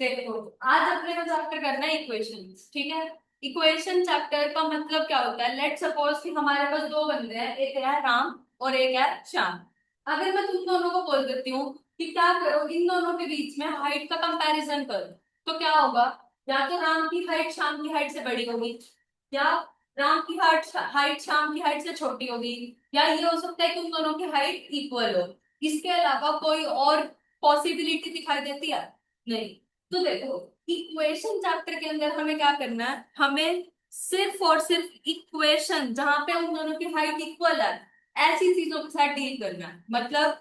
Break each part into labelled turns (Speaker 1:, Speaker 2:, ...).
Speaker 1: देखो, आज अपने को चैप्टर करना है इक्वेशंस, ठीक है। इक्वेशन चैप्टर का मतलब क्या होता है? लेट सपोज कि हमारे पास दो बंदे हैं, एक है राम और एक है श्याम। अगर मैं तुम दोनों को बोल देती हूँ कि क्या करो, इन दोनों के बीच में हाइट का कंपैरिजन करो, तो क्या होगा? या तो राम की हाइट श्याम की हाइट से बड़ी होगी, या राम की हाइट हाइट श्याम की हाइट से छोटी होगी, या ये हो सकता है कि उन दोनों की हाइट इक्वल हो। इसके अलावा कोई और पॉसिबिलिटी दिखाई देती है? नहीं। तो देखो, इक्वेशन चैप्टर के अंदर हमें क्या करना है? हमें सिर्फ और सिर्फ इक्वेशन जहां पे उन दोनों की हाइट इक्वल है, ऐसी चीजों के साथ डील करना है। मतलब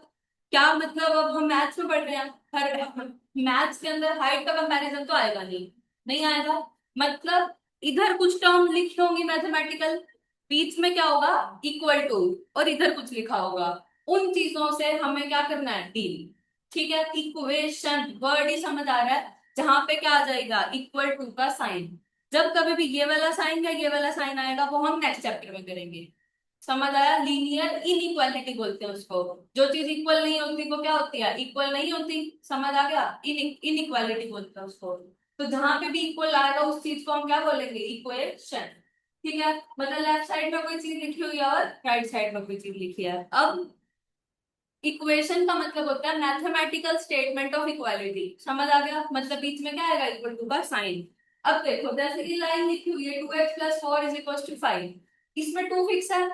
Speaker 1: क्या मतलब? अब हम मैथ्स में पढ़ रहे हैं, हर मैथ्स के अंदर हाइट का कंपैरिजन तो आएगा नहीं, नहीं आएगा। मतलब इधर कुछ टर्म लिखी होंगी मैथमेटिकल, बीच में क्या होगा? इक्वल टू, और इधर कुछ लिखा होगा। उन चीजों से हमें क्या करना है? डील। ठीक है, इक्वेशन वर्ड ही समझ आ रहा है? जहां पे क्या आ जाएगा? इक्वल टू का साइन। जब कभी भी ये वाला साइन या ये वाला साइन आएगा, वो हम नेक्स्ट चैप्टर में करेंगे। समझ आया? लीनियर इनइक्वालिटी बोलते हैं उसको। जो चीज इक्वल नहीं होती वो क्या होती है? इक्वल नहीं होती। समझ आ गया? इनइक्वालिटी बोलते हैं उसको। तो जहां पे भी इक्वल आएगा उस चीज को हम क्या बोलेंगे? इक्वेशन। ठीक है, मतलब लेफ्ट साइड में कोई चीज लिखी हुई है और राइट साइड में कोई चीज लिखी है। अब इक्वेशन का मतलब होता है मैथमेटिकल स्टेटमेंट ऑफ इक्वालिटी। समझ आ गया? मतलब बीच में क्या आएगा? इक्वल टू का साइन। अब देखो, जैसे कि लाइन लिखी हुई है 2x + 4 = 5, इसमें टू फिक्स है,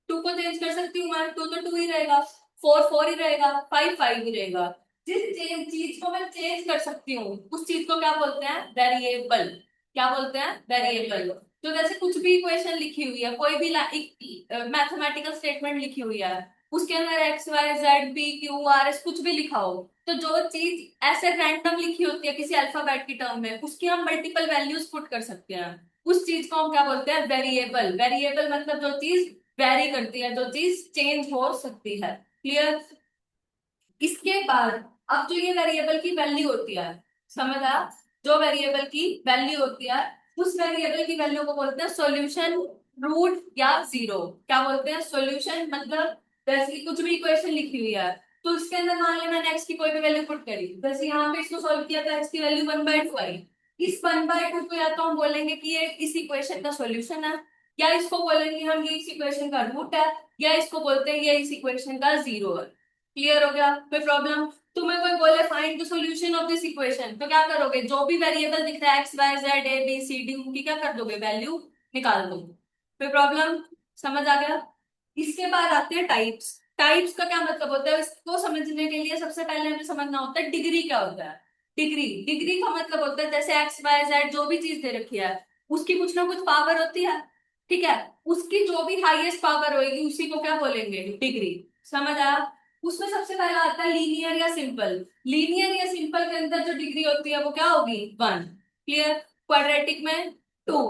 Speaker 1: टू को चेंज कर सकती हूँ मैं, टू तो टू ही रहेगा, फोर फोर ही रहेगा, फाइव फाइव ही रहेगा। जिस चीज को मैं चेंज कर सकती हूँ उस चीज को क्या बोलते हैं? वेरिएबल। क्या बोलते हैं? वेरिएबल। तो जैसे कुछ भी इक्वेशन लिखी हुई है, कोई भी मैथमेटिकल स्टेटमेंट लिखी हुई है, उसके अंदर X Y Z P Q R S कुछ भी लिखा हो, तो जो चीज ऐसे रैंडम लिखी होती है किसी अल्फाबेट की टर्म में, उसकी हम मल्टीपल वैल्यूज पुट कर सकते हैं। उस चीज को हम क्या बोलते हैं? वेरिएबल। वेरिएबल मतलब जो चीज वेरी करती है, जो चीज चेंज हो सकती है। क्लियर? इसके बाद अब जो ये वेरिएबल की वैल्यू होती है, समझ आया? जो वेरिएबल की वैल्यू होती है, उस वेरिएबल की वैल्यू को बोलते हैं सॉल्यूशन, रूट या जीरो। क्या बोलते हैं? सॉल्यूशन मतलब जैसे कि कुछ भी इक्वेशन लिखी हुई है, तो इसके अंदर मान लिया मैंने एक्स की कोई भी वैल्यू पुट करी, जैसे यहाँ पे इसको सॉल्व किया था, एक्स की वैल्यू 1/2 आई। इस 1/2 को या तो हम बोलेंगे कि ये इस इक्वेशन का सॉल्यूशन है, या इसको बोलेंगे हम ये इस इक्वेशन का रूट है, या इसको बोलते हैं ये इस इक्वेशन का जीरो है। क्लियर हो गया? कोई प्रॉब्लम? तुम्हें कोई बोले find the solution of this equation, तो क्या करोगे? जो भी वेरिएबल दिख रहा है X Y Z A B C D, उनकी क्या कर दोगे? वैल्यू निकाल दो। कोई प्रॉब्लम? समझ आ गया? इसके बाद आते हैं टाइप्स। टाइप्स का क्या मतलब होता है इसको समझने के लिए सबसे पहले हमें समझना होता है डिग्री क्या होता है। डिग्री, डिग्री का मतलब होता है जैसे एक्स वाई जेड जो भी चीज दे रखी है, उसकी कुछ ना कुछ पावर होती है। ठीक है, उसकी जो भी हाईएस्ट पावर होगी उसी को क्या बोलेंगे? डिग्री। समझ आया? उसमें सबसे पहला आता है लीनियर या सिंपल। लीनियर या सिंपल के अंदर जो डिग्री होती है वो क्या होगी? 1। क्लियर? क्वाड्रेटिक में 2,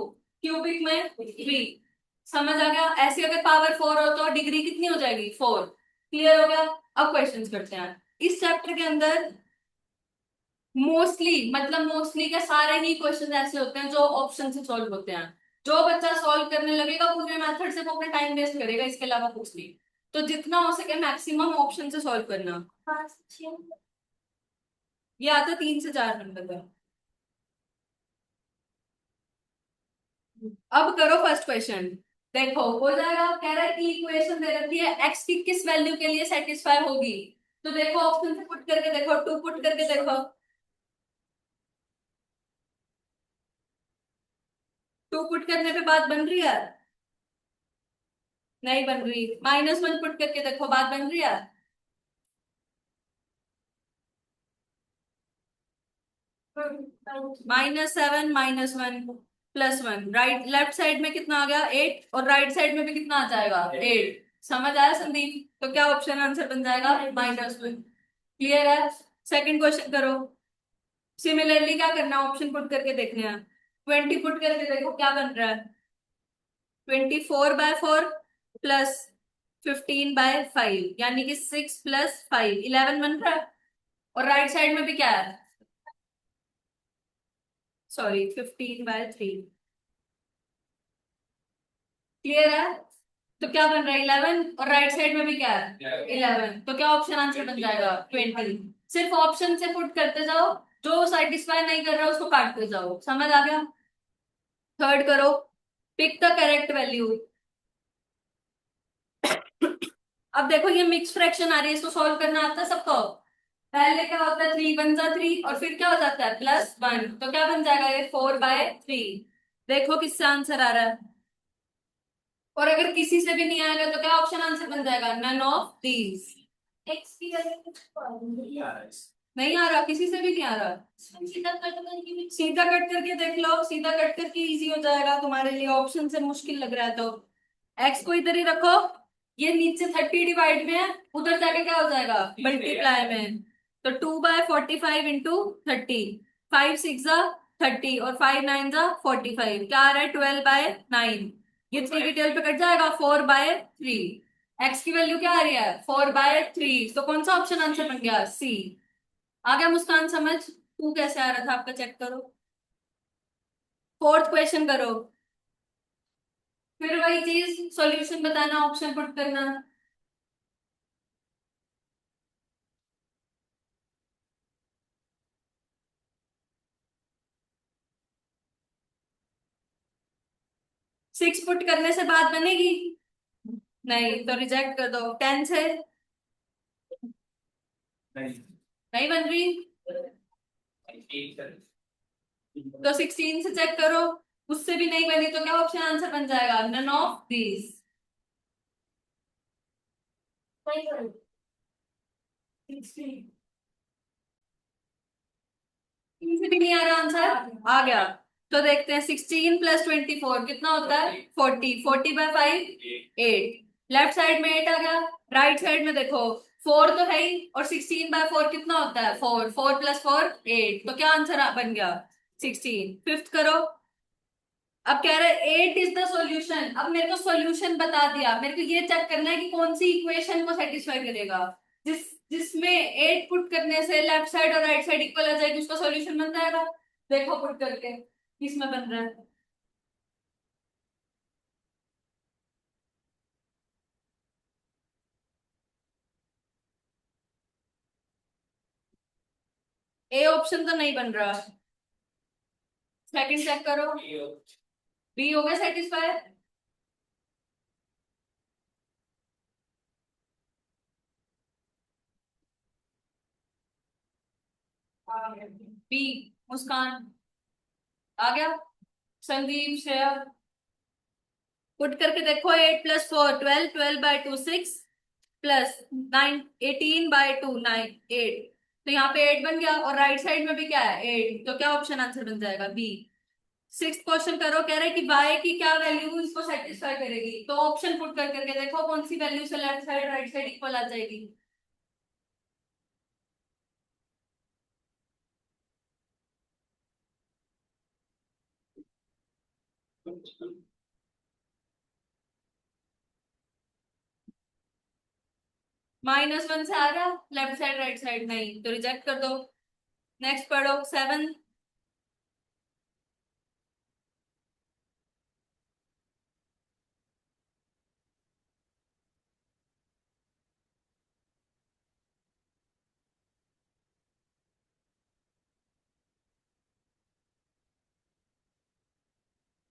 Speaker 1: क्यूबिक में 3। समझ आ गया? ऐसे अगर पावर 4 हो तो डिग्री कितनी हो जाएगी? 4। क्लियर हो गया? अब क्वेश्चंस करते हैं इस चैप्टर के अंदर। मोस्टली मतलब मोस्टली के सारे ही क्वेश्चन ऐसे होते हैं जो ऑप्शन से सॉल्व होते हैं। जो बच्चा सॉल्व करने लगेगा पूरे मेथड से वो अपना टाइम वेस्ट करेगा, इसके अलावा कुछ नहीं। तो जितना हो सके मैक्सिमम ऑप्शन से सॉल्व करना। ये आता 3 से 4 नंबर का। अब करो फर्स्ट क्वेश्चन। देखो हो जाएगा, कह रहा है कि इक्वेशन दे रखी है एक्स की किस वैल्यू के लिए सेटिस्फाई होगी। तो देखो ऑप्शन से पुट करके देखो, टू पुट करके देखो। टू पुट करने पे बात बन रही है? नहीं बन रही। -1 पुट करके देखो, बात बन रही है? -7 -1 +1, राइट लेफ्ट साइड में कितना आ गया? 8, और राइट साइड में भी कितना आ जाएगा? 8। समझ आया संदीप? तो क्या ऑप्शन आंसर बन जाएगा? -1। क्लियर है? सेकंड क्वेश्चन करो। सिमिलरली क्या करना है? ऑप्शन पुट करके देखने हैं। 20 पुट करके देखो क्या बन रहा है। 24/4 +15/5, यानी कि 6 + 5 11 बन रहा है। और राइट साइड में भी क्या है? सॉरी, 15/3। क्लियर है? तो क्या बन रहा है? 11, और राइट साइड में भी क्या है? 11। तो क्या ऑप्शन आंसर बन जाएगा? 20। सिर्फ ऑप्शन से पुट करते जाओ, जो सेटिस्फाई नहीं कर रहा उसको काटते जाओ, समझ आ गया। थर्ड करो, पिक द करेक्ट वैल्यू। अब देखो ये मिक्स फ्रैक्शन आ रही है, इसको सॉल्व करना आता है सबको। पहले क्या होता है, 3 1 जा 3, और फिर क्या हो जाता है +1, तो क्या बन जाएगा ये 4/3। देखो किससे आंसर आ रहा है। और अगर किसी से भी नहीं आएगा तो क्या ऑप्शन आंसर बन जाएगा, नन ऑफ दीज। एक्स की वैल्यू नहीं आ रहा, किसी से भी नहीं आ रहा। सीधा कट करके देख लो, सीधा कट करके इजी हो जाएगा तुम्हारे लिए, ऑप्शन से मुश्किल लग रहा है तो। एक्स को इधर ही रखो, ये नीचे 30 डिवाइड में है, उधर जाके क्या हो जाएगा मल्टीप्लाई में। तो 2/45 × 30, 5 6 जा 30 और 5 9 जा 45, क्या आ रहा है 12/9। ये 3 की टेल पे कट जाएगा, 4/3। एक्स की वैल्यू क्या आ रही है 4/3, तो कौन सा ऑप्शन आंसर बन गया, सी। आ गया मुस्कान समझ, तू कैसे आ रहा था आपका चेक करो। फोर्थ क्वेश्चन करो, फिर वही चीज सॉल्यूशन बताना, ऑप्शन पुट करना। 6 पुट करने से बात बनेगी, नहीं तो रिजेक्ट कर दो। 10 से नहीं बन रही, तो 16 से चेक करो, उससे भी नहीं बनी तो क्या ऑप्शन आंसर बन जाएगा, नन ऑफ दीज। से भी नहीं आ रहा आंसर, आ गया। तो देखते हैं 16 + 24 कितना होता है 40, 40/5 8। लेफ्ट साइड में 8 आ गया, राइट साइड में देखो 4 तो है ही, और 16/4 कितना होता है 4, 4 + 4 8, तो क्या आंसर बन गया 16। फिफ्थ करो, अब कह रहे हैं 8 इज द सॉल्यूशन। अब मेरे को सॉल्यूशन बता दिया, मेरे को ये चेक करना है कि कौन सी इक्वेशन को सेटिस्फाई करेगा। जिसमें 8 पुट करने से लेफ्ट साइड और राइट साइड इक्वल आ जाएगी, उसका सॉल्यूशन बन जाएगा। देखो पुट करके किसमें बन रहा है। ए ऑप्शन तो नहीं बन रहा, सेकंड चेक करो, बी हो गया सेटिस्फाई। बी, मुस्कान आ गया, संदीप श्रेया पुट करके देखो, 8 + 4 12, 12/2 6, +9 18/2 9 8, तो यहाँ पे 8 बन गया, और राइट साइड में भी क्या है 8, तो क्या ऑप्शन आंसर बन जाएगा बी। सिक्स क्वेश्चन करो, कह रहे हैं कि y की क्या वैल्यू इसको सेटिस्फाई करेगी, तो ऑप्शन पुट कर करके देखो कौन सी वैल्यू से left side right side equal आ जाएगी। -1 से आ रहा, लेफ्ट साइड राइट साइड नहीं, तो रिजेक्ट कर दो। नेक्स्ट पढ़ो 7।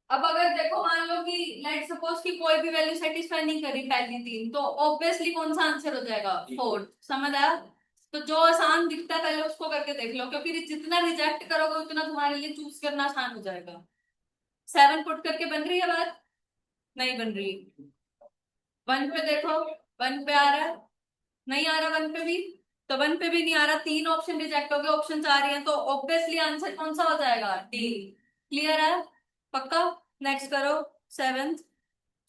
Speaker 1: अब अगर देखो मान लो कि लेट सपोज कि कोई भी वैल्यू सेटिस्फाई नहीं करी पहली तीन, तो ऑब्वियसली कौन सा आंसर हो जाएगा फोर्थ, समझ आया। तो जो आसान दिखता है पहले उसको करके देख लो, क्योंकि जितना रिजेक्ट करोगे उतना तुम्हारे लिए चूज करना आसान हो जाएगा। 7 पुट करके बन रही है बात, नहीं बन रही। 1 पे देखो, 1 पे आ रहा है, नहीं आ रहा 1 पे भी, तो 1 पे भी नहीं आ रहा, तीन ऑप्शन रिजेक्ट हो गए, ऑप्शन आ रही है, तो ऑब्वियसली आंसर कौन सा हो जाएगा डी। क्लियर है, पक्का। नेक्स्ट करो 7।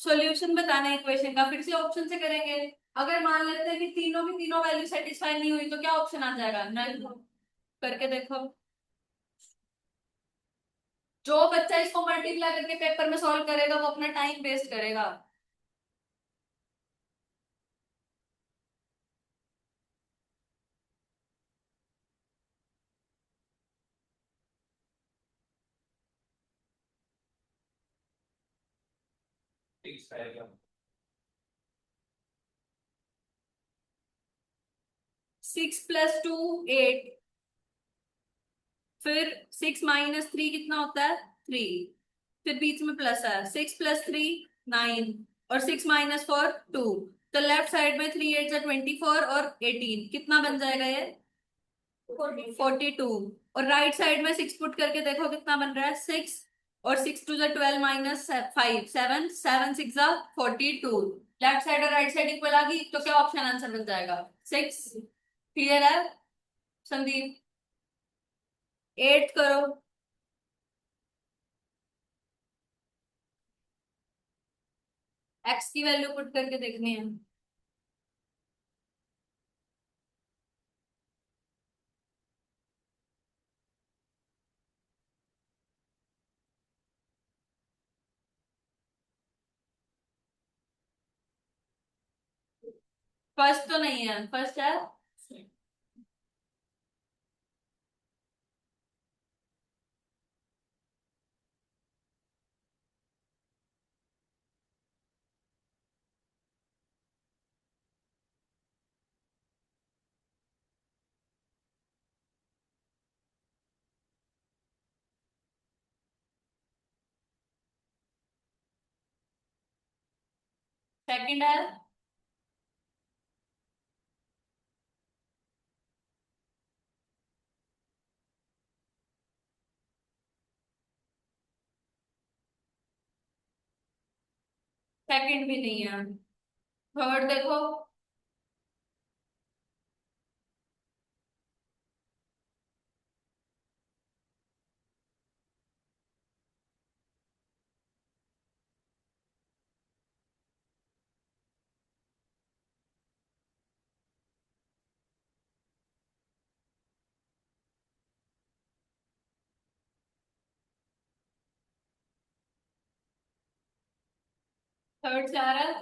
Speaker 1: सॉल्यूशन बताना है इक्वेशन का, फिर से ऑप्शन से करेंगे। अगर मान लेते हैं कि तीनों की तीनों वैल्यू सेटिस्फाई नहीं हुई, तो क्या ऑप्शन आ जाएगा नल। करके देखो, जो बच्चा इसको मल्टीप्लाई करके पेपर में सॉल्व करेगा वो अपना टाइम वेस्ट करेगा। फिर 6 - 3 कितना होता है? 3। फिर बीच में प्लस है, 6 + 3 9, और 6 - 4 2। तो लेफ्ट साइड में 3 8 जा 24 और 18 कितना बन जाएगा ये? 42। और राइट साइड में 6 पुट करके देखो कितना बन रहा है? 6। और 6 2 जा 12 -5 7 7 6 जा 42। लेफ्ट साइड और राइट साइड इक्वल आ गई, तो क्या ऑप्शन आंसर बन जाएगा? 6। क्लियर है संदीप? 8 करो। एक्स की वैल्यू पुट करके देखनी है। फर्स्ट तो नहीं है, फर्स्ट है। सेकंड है। सेकंड भी नहीं है। थर्ड देखो। थर्ड से आ रहा है।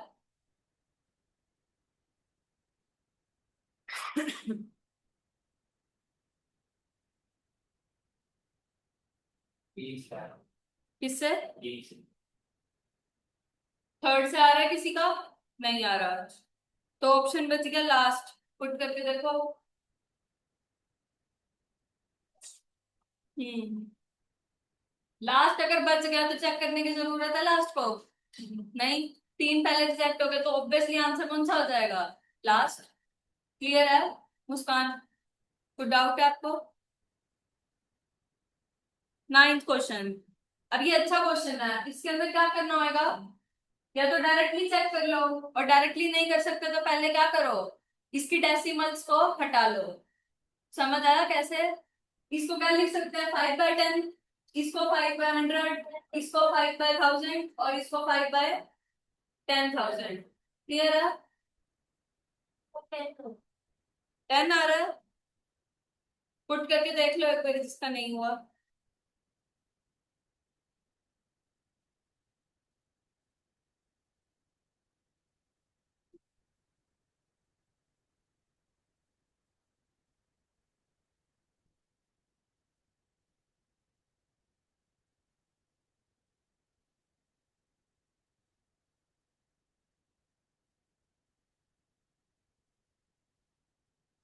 Speaker 1: किससे? थर्ड से आ रहा है किसी का? नहीं आ रहा। तो ऑप्शन बच गया लास्ट, पुट करके देखो। हम्म। लास्ट अगर बच गया तो चेक करने की जरूरत है लास्ट को? नहीं। तीन पहले रिजेक्ट हो गए तो ऑब्वियसली आंसर कौन सा हो जाएगा? लास्ट। क्लियर है मुस्कान? कोई डाउट है आपको? Ninth question. अब ये अच्छा क्वेश्चन है, इसके अंदर क्या करना होगा? या तो डायरेक्टली चेक कर लो, और डायरेक्टली नहीं कर सकते तो पहले क्या करो? इसकी डेसिमल्स को हटा लो। समझ आया कैसे? इसको क्या लिख सकते हैं? 5/10, इसको 5/100, इसको 5/1000 और इसको 5/10,000। क्लियर है? 10 आ रहा है? पुट करके देख लो एक बार जिसका नहीं हुआ।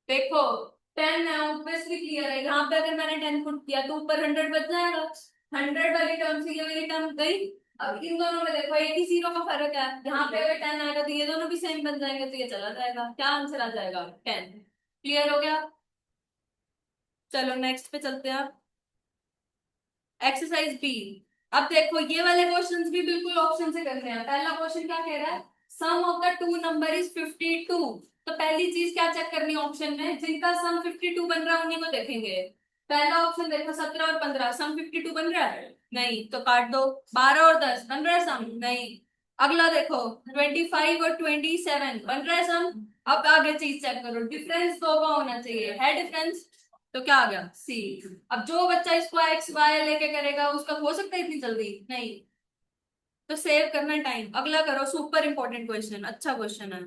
Speaker 1: देखो 10 है, ऑब्वियसली क्लियर है। यहाँ पे अगर मैंने 10 पुट किया तो ऊपर 100 बच जाएगा। 100 वाली टर्म से ये वाली टर्म गई। अब इन दोनों में देखो एक ही जीरो का फर्क है, यहाँ पे अगर 10 आएगा तो ये दोनों भी सेम बन जाएंगे, तो ये चला जाएगा। क्या आंसर आ जाएगा? 10। क्लियर हो गया? चलो नेक्स्ट पे चलते हैं। Exercise B. अब देखो ये वाले क्वेश्चंस भी बिल्कुल ऑप्शन से करते हैं। पहला क्वेश्चन क्या कह रहा है? Sum of the two number is 52। तो पहली चीज क्या चेक करनी है ऑप्शन में? जिनका सम 52 बन रहा है उन्हीं को देखेंगे। पहला ऑप्शन देखो 17 और 15, सम 52 बन रहा है? नहीं, तो काट दो। 12 और 10 बन रहा है सम? नहीं। अगला देखो 25 और 27 बन रहा है सम? अब आगे चीज चेक करो, डिफरेंस दो का होना चाहिए, है डिफरेंस? तो क्या आ गया? सी। अब जो बच्चा इसको एक्स वाई लेके करेगा उसका हो सकता है इतनी जल्दी? नहीं। तो सेव करना टाइम। अगला करो, सुपर इंपॉर्टेंट क्वेश्चन, अच्छा क्वेश्चन है।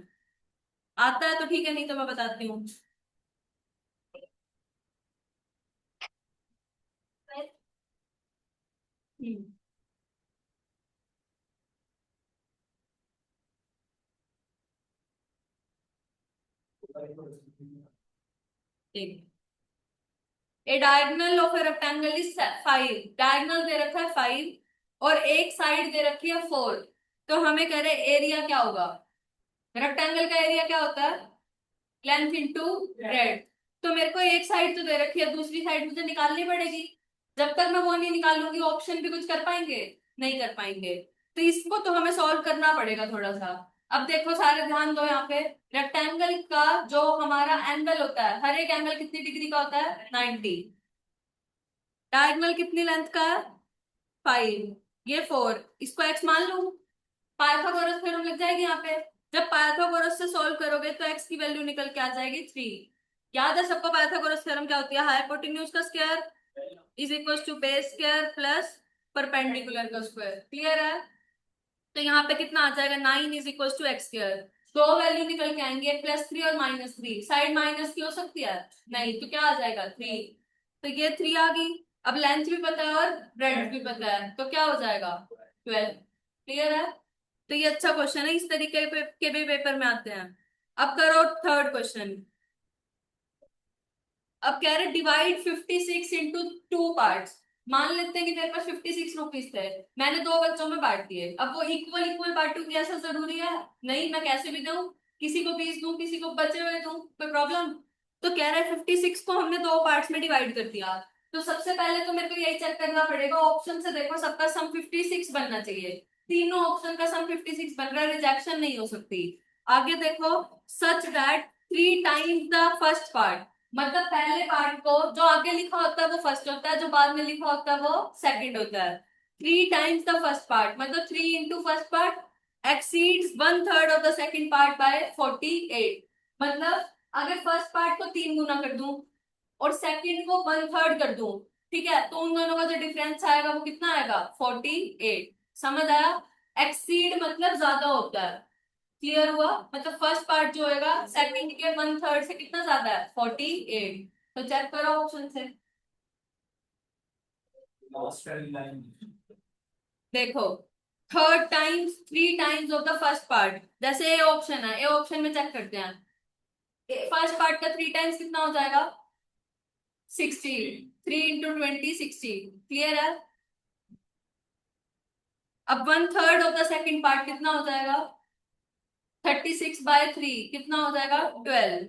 Speaker 1: आता है तो ठीक है, नहीं तो मैं बताती हूँ। हम्म, ठीक। A diagonal of a rectangle is 5, diagonal दे रखा है 5 और एक साइड दे रखी है 4, तो हमें कह रहे एरिया क्या होगा। रेक्टेंगल का एरिया क्या होता है, लेंथ इंटू ब्रेड। तो मेरे को एक साइड तो दे रखी है, दूसरी साइड मुझे निकालनी पड़ेगी। जब तक मैं वो नहीं निकालूंगी ऑप्शन भी कुछ कर पाएंगे, नहीं कर पाएंगे। तो इसको तो हमें सॉल्व करना पड़ेगा थोड़ा सा। अब देखो सारे ध्यान दो यहाँ पे, रेक्टेंगल का जो हमारा एंगल होता है, हर एक एंगल कितनी डिग्री का होता है, 90। डायगोनल कितनी लेंथ का है, 5, ये 4, इसको x मान लूं। पाइथागोरस थ्योरम लग जाएगी यहाँ पे। जब पाइथागोरस से सॉल्व करोगे तो x की वैल्यू निकल के आ जाएगी 3। याद है सबको पाइथागोरस थ्योरम क्या होती है, हाइपोटेन्यूज का square is equal to base square plus perpendicular का स्क्वायर। क्लियर है। तो यहाँ पे कितना आ जाएगा, 9 is equal to X square. दो वैल्यू निकल के आएंगे, +3 और -3, साइड माइनस की हो सकती है, नहीं तो क्या आ जाएगा 3। तो ये 3 आ गई। अब लेंथ भी पता है और ब्रेड्थ भी पता है, तो क्या हो जाएगा 12। क्लियर है। तो ये अच्छा क्वेश्चन है, इस तरीके के भी पेपर में आते हैं। अब करो थर्ड क्वेश्चन। अब कह रहे डिवाइड 56 इंटू 2 पार्ट्स। मान लेते हैं कि तेरे पास 56 रुपीज थे, मैंने दो बच्चों में बांट दिए। अब वो इक्वल इक्वल बांटूंगी ऐसा जरूरी है, नहीं, मैं कैसे भी दूं, किसी को 20 दूं, किसी को बचे हुए दूं, कोई प्रॉब्लम। तो कह रहा है 56 को हमने दो पार्ट्स में डिवाइड कर दिया। तो सबसे पहले तो मेरे को यही चेक करना पड़ेगा, ऑप्शन से देखो सबका सम 56 बनना चाहिए। तीनों ऑप्शन का सम 56 बन रहा है, रिजेक्शन नहीं हो सकती। आगे देखो, such that 3 times the first part, मतलब पहले पार्ट को जो आगे लिखा होता है वो फर्स्ट होता है, जो बाद में लिखा होता है वो सेकंड होता है। 3 टाइम्स द फर्स्ट पार्ट मतलब 3 into first part exceeds 1/3 of the second part by 48। मतलब अगर फर्स्ट पार्ट को 3 गुना कर दूं और सेकंड को 1/3 कर दूं, ठीक है, तो उन दोनों का जो डिफरेंस आएगा वो कितना आएगा, 48। समझ आया। एक्सीड मतलब ज्यादा होता है। क्लियर हुआ, मतलब फर्स्ट पार्ट जो होगा सेकंड के 1/3 से कितना ज्यादा है, 48। तो चेक करो ऑप्शन से। देखो, 3 times of the first part, जैसे ए ऑप्शन है, ए ऑप्शन में चेक करते हैं। फर्स्ट पार्ट का 3 टाइम्स कितना हो जाएगा, 60। 3 × 20 60। क्लियर है। अब 1/3 ऑफ द सेकंड पार्ट कितना हो जाएगा, 36/3 कितना हो जाएगा, 12।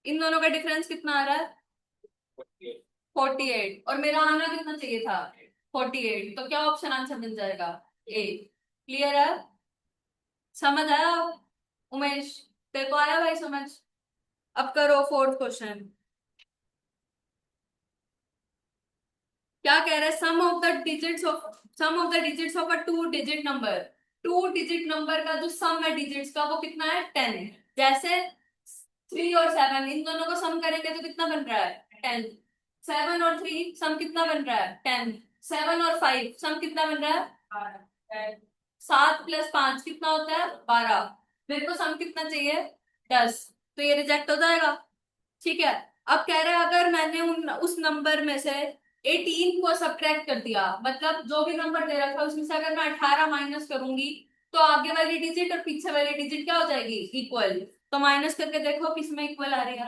Speaker 1: इन दोनों का डिफरेंस कितना आ रहा है, 48, और मेरा आना कितना चाहिए था, 48। तो क्या ऑप्शन आंसर बन जाएगा, ए। क्लियर है। समझ आया उमेश, तेरे को आया भाई समझ। अब करो फोर्थ क्वेश्चन। क्या कह रहा है, sum of the digits of a 2 digit number. 2 digit number का जो सम है डिजिट्स का वो कितना है, 10। जैसे 3 और 7 इन दोनों को सम करेंगे तो कितना बन रहा है, 10। 7 और 3 सम कितना बन रहा है, 10। 7 और 5 सम कितना बन रहा है, 7 + 5 कितना होता है, 12। मेरे को सम कितना चाहिए, 10। तो ये रिजेक्ट हो जाएगा। ठीक है। अब कह रहे हैं अगर मैंने उन उस नंबर में से 18 को सब्ट्रैक्ट कर दिया, मतलब जो भी नंबर दे रखा है उसमें से अगर मैं 18 माइनस करूंगी, तो आगे वाली डिजिट और पीछे वाली डिजिट क्या हो जाएगी, इक्वल। तो माइनस करके देखो किस में इक्वल आ रही है।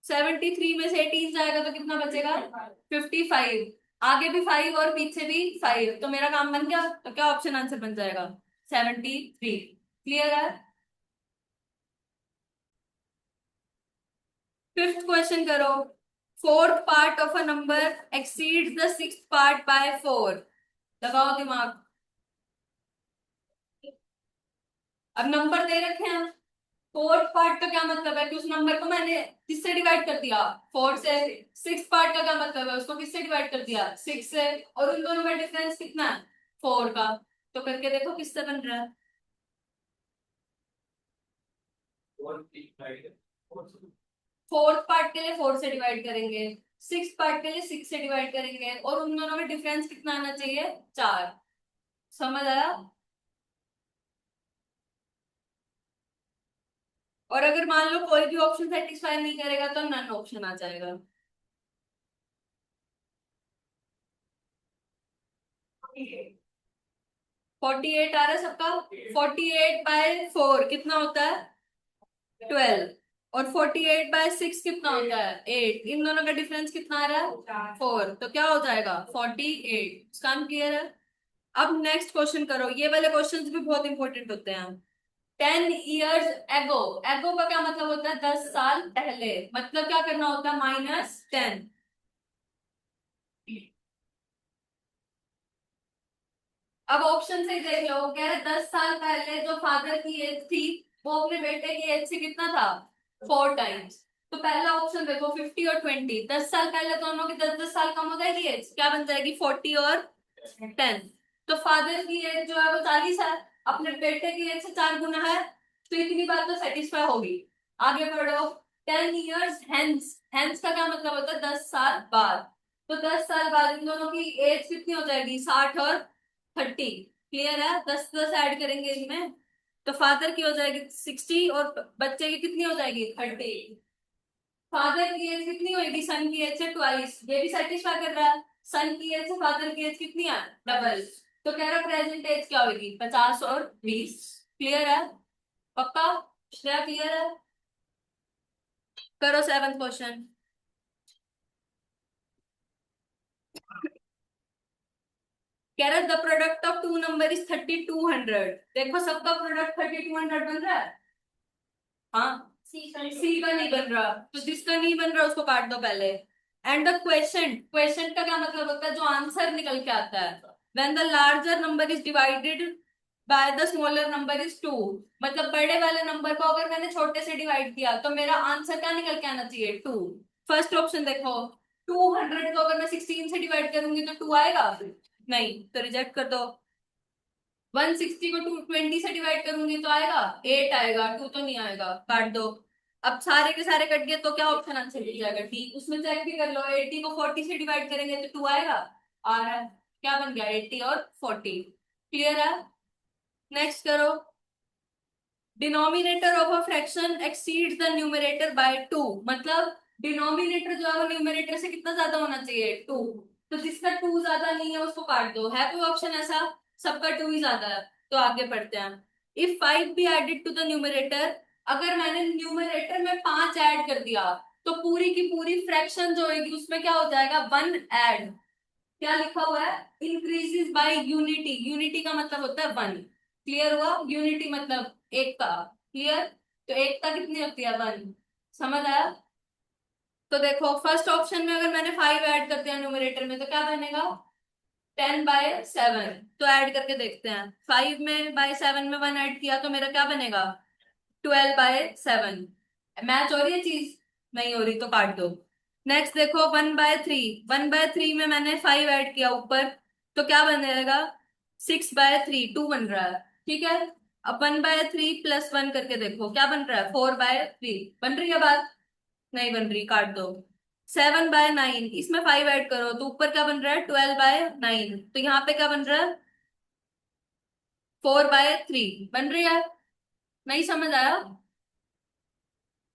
Speaker 1: 73 में से 18 जाएगा तो कितना बचेगा, 55। आगे भी 5 और पीछे भी 5, तो मेरा काम बन गया। तो क्या ऑप्शन आंसर बन जाएगा, 73। क्लियर है। फिफ्थ क्वेश्चन करो। Fourth part of a number exceeds the sixth part by 4। लगाओ दिमाग। अब नंबर दे रखे हैं, फोर्थ पार्ट का क्या मतलब है कि उस नंबर को मैंने किससे डिवाइड कर दिया, 4 से। सिक्स पार्ट का क्या मतलब है, उसको किससे डिवाइड कर दिया, 6 से। और उन दोनों में डिफरेंस कितना है, 4 का। तो करके देखो किससे बन रहा है। फोर्थ पार्ट के लिए 4 से डिवाइड करेंगे, सिक्स पार्ट के लिए 6 से डिवाइड करेंगे, और उन दोनों में डिफरेंस कितना आना चाहिए, 4। समझ आया। और अगर मान लो कोई भी ऑप्शन सेटिस्फाई नहीं करेगा तो नन ऑप्शन आ जाएगा। 48 आ रहा है सबका। 48/4 कितना होता है, 12। और 48/6 कितना होता है 8, इन दोनों का डिफरेंस कितना आ रहा है 4, तो क्या हो जाएगा 48। काम क्लियर है। अब नेक्स्ट क्वेश्चन करो, ये वाले क्वेश्चंस भी बहुत इंपॉर्टेंट होते हैं। 10 years ago, एगो का क्या मतलब होता है 10 साल पहले, मतलब क्या करना होता है -10। अब ऑप्शन से ही देख लो, कह रहे 10 साल पहले जो फादर की एज थी वो अपने बेटे की एज से कितना था 4 टाइम्स। तो पहला ऑप्शन देखो 50 और 20, 10 साल पहले दोनों की 10-10 साल कम हो जाएगी एज, क्या बन जाएगी 40 और 10। तो फादर की एज जो है वो 40 है, अपने बेटे की एज से 4 गुना है, तो इतनी बात तो सेटिस्फाई होगी। आगे बढ़ो, 10 years hence, hence का क्या मतलब होता है 10 साल बाद। तो 10 साल बाद इन दोनों की एज कितनी हो जाएगी 60 और 30। क्लियर है, 10-10 ऐड करेंगे इनमें तो फादर की हो जाएगी 60 और बच्चे की कितनी हो जाएगी 30। फादर की एज कितनी होगी सन की एज से 22, ये भी सेटिस्फाई कर रहा है। सन की एज से फादर की एज कितनी है डबल। तो कह रहा प्रेजेंट एज क्या होगी 50 और 20। क्लियर है, पक्का श्रेया क्लियर है। करो 7th क्वेश्चन। कह रहा the product of two number is 3200। देखो सबका प्रोडक्ट 3200 बन रहा है। हाँ, सी का नहीं बन रहा, तो जिसका नहीं बन रहा उसको काट दो पहले। एंड द क्वेश्चन, क्वेश्चन का क्या मतलब होता है जो आंसर निकल के आता है। When the larger number is divided by the smaller number is 2, मतलब बड़े वाले नंबर को अगर मैंने छोटे से डिवाइड किया तो मेरा आंसर क्या निकल के आना चाहिए 2। फर्स्ट ऑप्शन देखो, 200 को अगर मैं 16 से डिवाइड करूंगी तो 2 आएगा नहीं, तो रिजेक्ट कर दो। 160 को 220 से डिवाइड करूंगी तो आएगा 8 आएगा, 2 तो नहीं आएगा, काट दो। अब सारे के सारे कट गए तो क्या ऑप्शन आंसर मिल जाएगा डी, उसमें चेक भी कर लो 80 को 40 से डिवाइड करेंगे तो 2 आएगा, आ रहा है। क्या बन गया 80 और 40। क्लियर है। नेक्स्ट करो, denominator of a fraction exceeds the numerator bye 2, मतलब डिनोमिनेटर जो है वो न्यूमरेटर से कितना ज्यादा होना चाहिए 2। तो जिसका 2 ज्यादा नहीं है उसको काट दो, है कोई ऑप्शन ऐसा, सबका 2 ही ज्यादा है। तो आगे बढ़ते हैं। If 5 be added to the numerator, अगर मैंने न्यूमरेटर में 5 ऐड कर दिया तो पूरी की पूरी फ्रैक्शन जो होगी उसमें क्या हो जाएगा 1 ऐड। क्या लिखा हुआ है इंक्रीजेस बाय यूनिटी, यूनिटी का मतलब होता है 1। क्लियर हुआ, यूनिटी मतलब एकता। क्लियर, तो एकता कितनी होती है 1। समझ आया। तो देखो फर्स्ट ऑप्शन में अगर मैंने 5 ऐड कर दिया न्यूमरेटर में तो क्या बनेगा 10/7। तो ऐड करके देखते हैं, 5 में बाय 7 में 1 ऐड किया तो मेरा क्या बनेगा 12/7। मैच हो रही है चीज, नहीं हो रही तो काट दो। नेक्स्ट देखो 1/3, 1/3 में मैंने 5 ऐड किया ऊपर तो क्या बनेगा 6/3, 2 बन रहा है। ठीक है, अब 1/3 प्लस 1 करके देखो क्या बन रहा है 4/3, बन रही है बात, नहीं बन रही काट दो। 7/9, इसमें 5 ऐड करो तो ऊपर क्या बन रहा है 12/9, तो यहाँ पे क्या बन रहा है 4/3 बन रही है। नहीं समझ आया।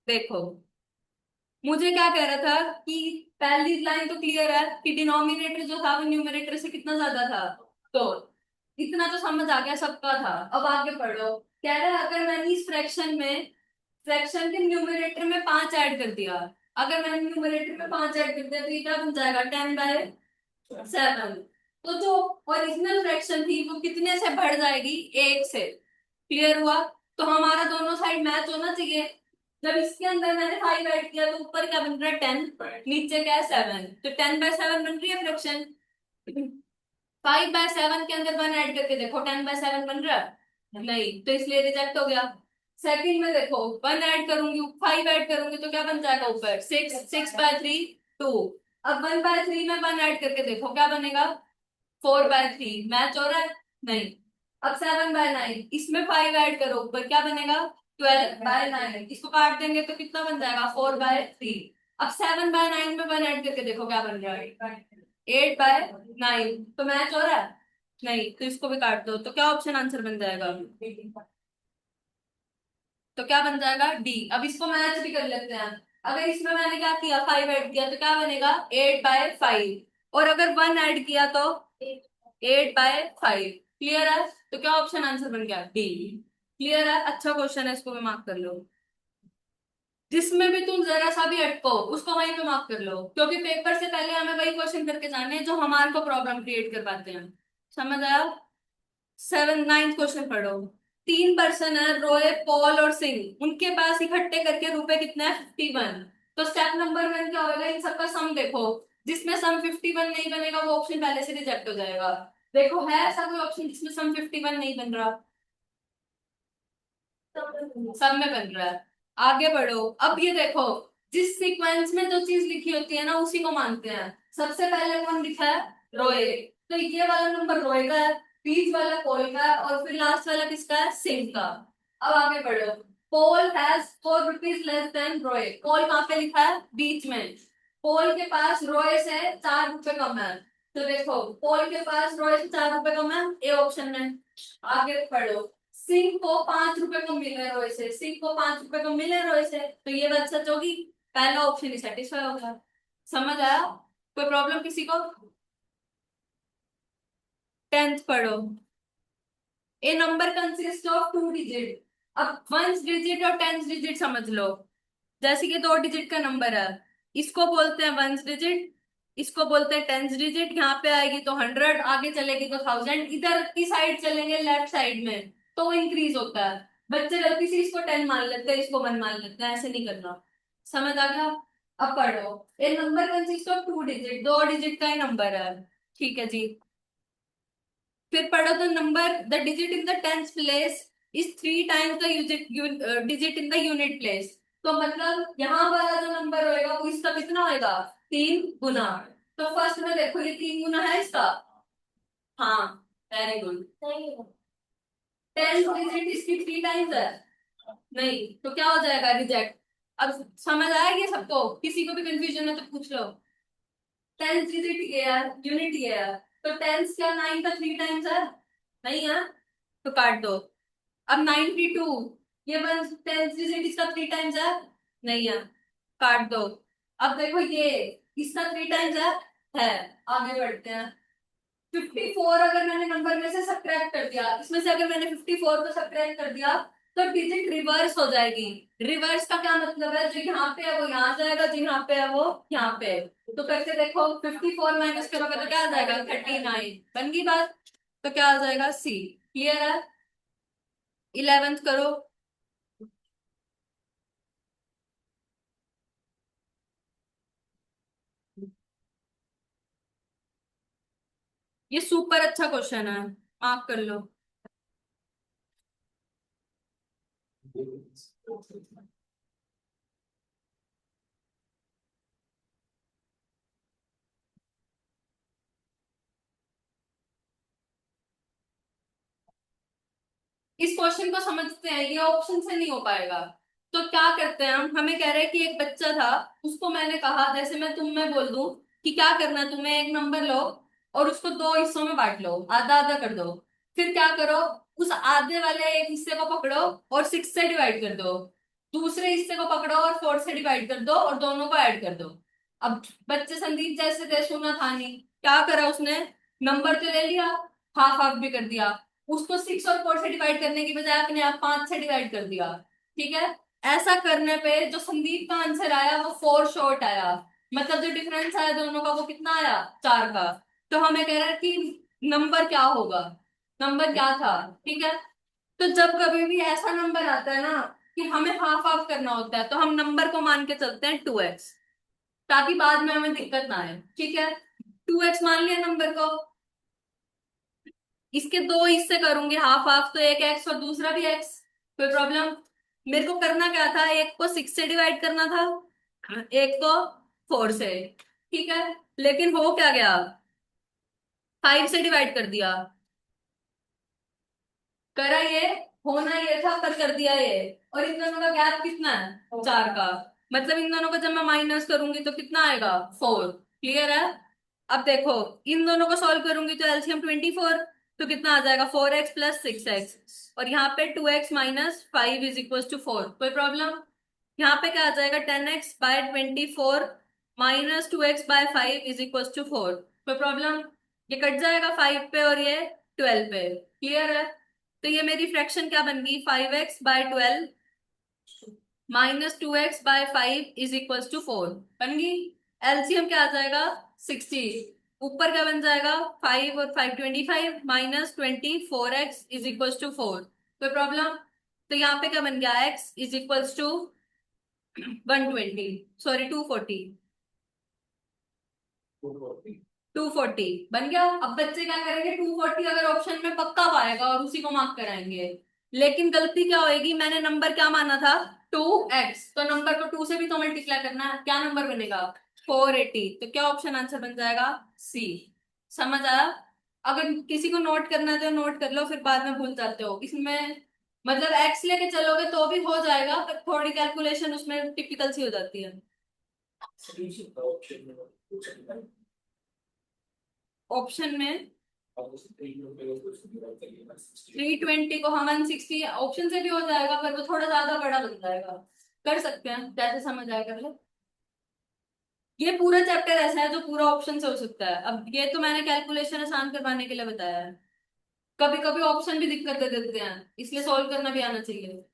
Speaker 1: देखो मुझे क्या कह रहा था कि पहली लाइन तो क्लियर है कि डिनोमिनेटर जो था वो न्यूमरेटर से कितना ज्यादा था, तो इतना तो समझ आ गया सबका था। अब आगे पढ़ो, कह रहा है अगर मैंने इस फ्रैक्शन में, फ्रैक्शन के न्यूमरेटर में 5 ऐड कर दिया, अगर मैंने न्यूमरेटर में 5 ऐड कर दिया तो ये क्या बन जाएगा 10/7। तो जो ओरिजिनल फ्रैक्शन थी वो कितने से बढ़ जाएगी 1 से। क्लियर हुआ, तो हमारा दोनों साइड मैच होना चाहिए। जब इसके अंदर मैंने 5 ऐड किया तो ऊपर क्या बन रहा है 10, नीचे क्या है 7, तो 10/7 बन रही है फ्रैक्शन। 5/7 के अंदर 1 ऐड करके देखो 10/7 बन रहा है नहीं, तो इसलिए रिजेक्ट हो गया। सेकंड में देखो 1 ऐड करूंगी 5 ऐड करूंगी तो क्या बन जाएगा ऊपर 6, 6/3 2। अब 1/3 में 1 ऐड करके देखो क्या बनेगा 4/3, मैच हो रहा है नहीं। अब 7/9, इसमें 5 ऐड करो ऊपर क्या बनेगा 12/9, इसको काट देंगे तो कितना बन जाएगा 4/3। अब 7/9 में 1 ऐड करके देखो क्या बन रहा है 8/9, तो मैच हो रहा है नहीं, तो इसको भी काट दो तो क्या ऑप्शन आंसर बन जाएगा, तो क्या बन जाएगा डी। अब इसको मैच भी कर लेते हैं, अगर इसमें मैंने क्या किया 5 ऐड किया तो क्या बनेगा 8/5, और अगर 1 ऐड किया तो 8/5। क्लियर है, तो क्या ऑप्शन आंसर बन गया डी। क्लियर है, अच्छा क्वेश्चन है, इसको भी मार्क कर लो। जिसमें भी तुम जरा सा भी अटको उसको वहीं पे मार्क कर लो, क्योंकि पेपर से पहले हमें वही क्वेश्चन करके जाने हैं जो हमारे को प्रॉब्लम क्रिएट कर पाते हैं। समझ आया? 7 9 क्वेश्चन पढ़ो। 3 पर्सन है, रोए पॉल और सिंह, उनके पास इकट्ठे करके रुपए कितने हैं? 51। तो स्टेप नंबर 1 क्या होगा? इन सबका सम देखो। जिसमें सम 51 नहीं बनेगा वो ऑप्शन पहले से रिजेक्ट हो जाएगा। देखो है ऐसा कोई ऑप्शन जिसमें सम 51 नहीं बन रहा? सब में बन रहा है। आगे बढ़ो। अब ये देखो, जिस सीक्वेंस में जो चीज लिखी होती है ना उसी को मानते हैं। सबसे पहले कौन लिखा है? रोए। तो ये वाला नंबर रोए का है, बीच वाला पॉल का है, और फिर लास्ट वाला किसका है? सिंह का। अब आगे बढ़ो। Paul has 4 rupees less than रोए। पॉल कहाँ पे लिखा है? बीच में। पॉल के पास रोए से 4 रुपए कम है। तो देखो पॉल के पास रोए से 4 रुपए कम है, ए ऑप्शन में। आगे पढ़ो। सिंह को 5 रुपए कम मिले रोए से, सिंह को 5 रुपए कम मिले रोए से, तो ये बात सच होगी। पहला ऑप्शन ही सेटिस्फाई होगा। समझ आया? कोई प्रॉब्लम किसी को? 10th पढ़ो। A number consist of 2 digit. अब 1 डिजिट और 10 डिजिट समझ लो। जैसे कि 2 डिजिट का नंबर है, इसको बोलते हैं 1 डिजिट, इसको बोलते हैं 10 डिजिट। यहाँ पे आएगी तो 100, आगे चलेगी तो 1000, इधर की साइड चलेंगे लेफ्ट साइड में तो इंक्रीज होता है। बच्चे गलती से इसको 10 मान लेते हैं, इसको 1 मान लेते हैं, ऐसे नहीं करना। समझ आ गया? अब पढ़ो। A number consist of 2 digit, 2 digit का ही नंबर है। ठीक है जी। फिर पढ़ो, the number the digit in the tenth place is 3 times the digit in the unit place. तो मतलब यहाँ वाला जो नंबर होएगा वो इसका कितना होएगा? 3 गुना। तो फर्स्ट में देखो ये 3 गुना है इसका। हाँ, वेरी गुड। 10 डिजिट इसकी 3 टाइम्स है। नहीं तो क्या हो जाएगा? रिजेक्ट। अब समझ आया ये सबको? किसी को भी कंफ्यूजन है तो पूछ लो। 10 डिजिट ये है, यूनिट ये है। तो टेंस क्या 9 का 3 टाइम्स है? नहीं है, तो काट दो। अब 92, ये 1 10 डिजिट इसका 3 टाइम्स है? नहीं है, काट दो। अब देखो ये इसका 3 टाइम्स है। आगे बढ़ते हैं। 54 अगर मैंने नंबर में से सब्ट्रैक्ट कर दिया, इसमें से अगर मैंने 54 को सब्ट्रैक्ट कर दिया तो डिजिट रिवर्स हो जाएगी। रिवर्स का क्या मतलब है? जो यहाँ पे है वो यहाँ जाएगा, जो यहाँ पे है वो यहाँ पे है। तो करके देखो, 54 माइनस करोगे तो क्या आ जाएगा? 39। बन गई बात? तो क्या आ जाएगा? सी। क्लियर है? 11th करो। ये सुपर अच्छा क्वेश्चन है, मार्क कर लो। इस क्वेश्चन को समझते हैं, ये ऑप्शन से नहीं हो पाएगा। तो क्या करते हैं हम? हमें कह रहे हैं कि एक बच्चा था, उसको मैंने कहा, जैसे मैं तुम्हें बोल दूं कि क्या करना है, तुम्हें एक नंबर लो और उसको 2 हिस्सों में बांट लो, आधा आधा कर दो। फिर क्या करो? उस आधे वाले एक हिस्से को पकड़ो और 6 से डिवाइड कर दो। दूसरे हिस्से को पकड़ो और 4 से डिवाइड कर दो और दोनों को ऐड कर दो। अब बच्चे संदीप जैसे थे, सुना था नहीं, क्या करा उसने? नंबर तो ले लिया, हाफ हाफ भी कर दिया, उसको 6 और 4 से डिवाइड करने की बजाय अपने आप 5 से डिवाइड कर दिया। ठीक है? ऐसा करने पे जो संदीप का आंसर आया वो 4 शॉर्ट आया। मतलब जो डिफरेंस आया दोनों का वो कितना आया? 4 का। तो हमें कह रहा है कि नंबर क्या होगा, नंबर क्या था। ठीक है? तो जब कभी भी ऐसा नंबर आता है ना कि हमें हाफ हाफ करना होता है, तो हम नंबर को मान के चलते हैं 2x, ताकि बाद में हमें दिक्कत ना आए। ठीक है? 2x मान लिया नंबर को, इसके 2 हिस्से करूंगी हाफ हाफ, तो एक एक्स और दूसरा भी एक्स। कोई प्रॉब्लम? मेरे को करना क्या था? एक को 6 से डिवाइड करना था, एक को 4 से। ठीक है? लेकिन हो क्या गया? 5 से डिवाइड कर दिया। करा ये, होना ये था पर कर दिया ये। और इन दोनों का गैप कितना है? 4 का। मतलब इन दोनों को जब मैं माइनस करूंगी तो कितना आएगा? 4। क्लियर है? अब देखो, इन दोनों को सॉल्व करूंगी तो एलसीएम 24, तो कितना आ जाएगा? 4x + 6x। और यहाँ पे 2x - 5 = 4। कोई प्रॉब्लम? यहाँ पे क्या आ जाएगा? 10x/24 -2x/5 = 4। कोई प्रॉब्लम? ये कट जाएगा 5 पे और ये 12 पे। क्लियर है? तो ये मेरी फ्रैक्शन क्या बन गई? 5x/12 -2x/5 is equal to 4 बन गई। एलसीएम क्या आ जाएगा 60। ऊपर क्या बन जाएगा 5 और 5 25 -24x इज इक्वल टू 4। कोई प्रॉब्लम? तो यहाँ पे क्या बन गया x is equal to 120, sorry 240। 240 बन गया। अब बच्चे क्या करेंगे 240 अगर ऑप्शन में पक्का पाएगा और उसी को मार्क कराएंगे। लेकिन गलती क्या होएगी, मैंने नंबर क्या माना था 2x, तो नंबर को 2 से भी तो मल्टीप्लाई करना है, क्या नंबर बनेगा 480। तो क्या ऑप्शन आंसर बन जाएगा सी। समझ आया? अगर किसी को नोट करना है तो नोट कर लो, फिर बाद में भूल जाते हो इसमें। मतलब एक्स लेके चलोगे तो भी हो जाएगा, पर थोड़ी कैलकुलेशन उसमें टिपिकल सी हो जाती है। ऑप्शन में 320 को हम 160 ऑप्शन से भी हो जाएगा, पर वो थोड़ा ज्यादा बड़ा बन जाएगा। कर सकते हैं जैसे समझ आया कर ले। ये पूरा चैप्टर ऐसा है जो पूरा ऑप्शन से हो सकता है। अब ये तो मैंने कैलकुलेशन आसान करवाने के लिए बताया है। कभी कभी ऑप्शन भी दिक्कत दे देते हैं, इसलिए सॉल्व करना भी आना चाहिए।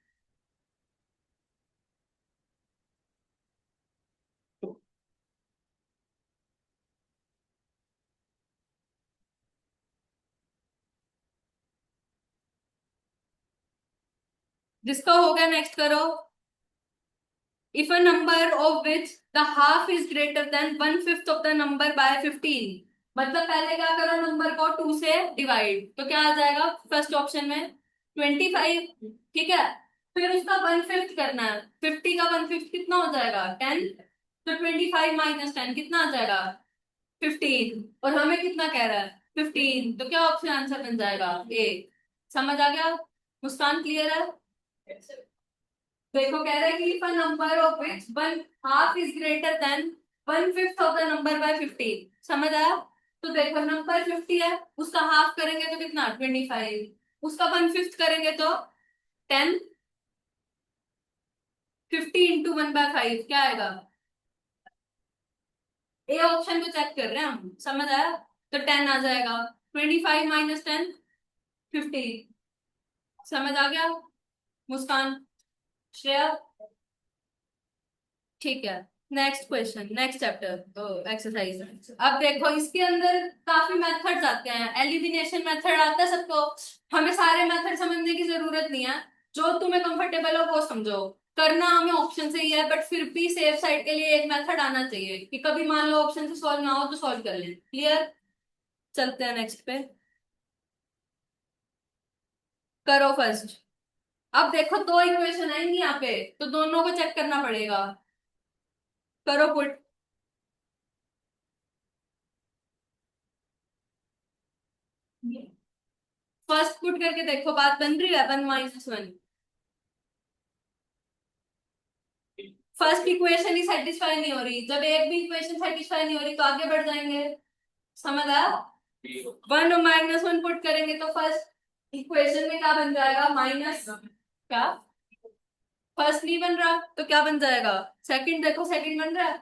Speaker 1: जिसका हो गया नेक्स्ट करो। If a number of which the half is greater than 1/5 of the number by 15, मतलब पहले क्या करो नंबर को 2 से डिवाइड, तो क्या आ जाएगा फर्स्ट ऑप्शन में 25। ठीक है, फिर उसका 1/5 करना है। 50 का 1/5 कितना हो जाएगा 10। तो 25 माइनस 10 कितना आ जाएगा 15। और हमें कितना कह रहा है 15, तो क्या ऑप्शन आंसर बन जाएगा ए। समझ आ गया? मुस्कान क्लियर है? देखो कह रहा है कि if a number of which one half is greater than 1/5 of the number by 15। समझ आया? तो देखो नंबर 50 है, उसका हाफ करेंगे तो कितना 25, उसका 1/5 करेंगे तो 10। 50 इंटू 1/5 क्या आएगा? ए ऑप्शन को चेक कर रहे हैं हम। समझ आया? तो 10 आ जाएगा। 25 माइनस 10 50। समझ आ गया? मुस्कान, श्रेया, ठीक है। Next question, next chapter exercise. अब देखो इसके अंदर काफी मेथड्स आते हैं, एलिमिनेशन मेथड आता है सबको। हमें सारे मेथड समझने की जरूरत नहीं है, जो तुम्हें कंफर्टेबल हो वो समझो। करना हमें ऑप्शन से ही है, बट फिर भी सेफ साइड के लिए एक मेथड आना चाहिए कि कभी मान लो ऑप्शन से सॉल्व ना हो तो सॉल्व कर लें। क्लियर? चलते हैं नेक्स्ट पे। करो फर्स्ट। अब देखो दो इक्वेशन आएंगी यहाँ पे, तो दोनों को चेक करना पड़ेगा। करो पुट। फर्स्ट पुट करके देखो, बात बन रही है 1 - 1। फर्स्ट इक्वेशन ही सेटिस्फाई नहीं हो रही, जब एक भी इक्वेशन सेटिस्फाई नहीं हो रही तो आगे बढ़ जाएंगे। समझ आया? 1 और -1 पुट करेंगे तो फर्स्ट इक्वेशन में क्या बन जाएगा माइनस क्या। फर्स्ट नहीं बन रहा तो क्या बन जाएगा सेकंड। देखो सेकंड बन रहा है।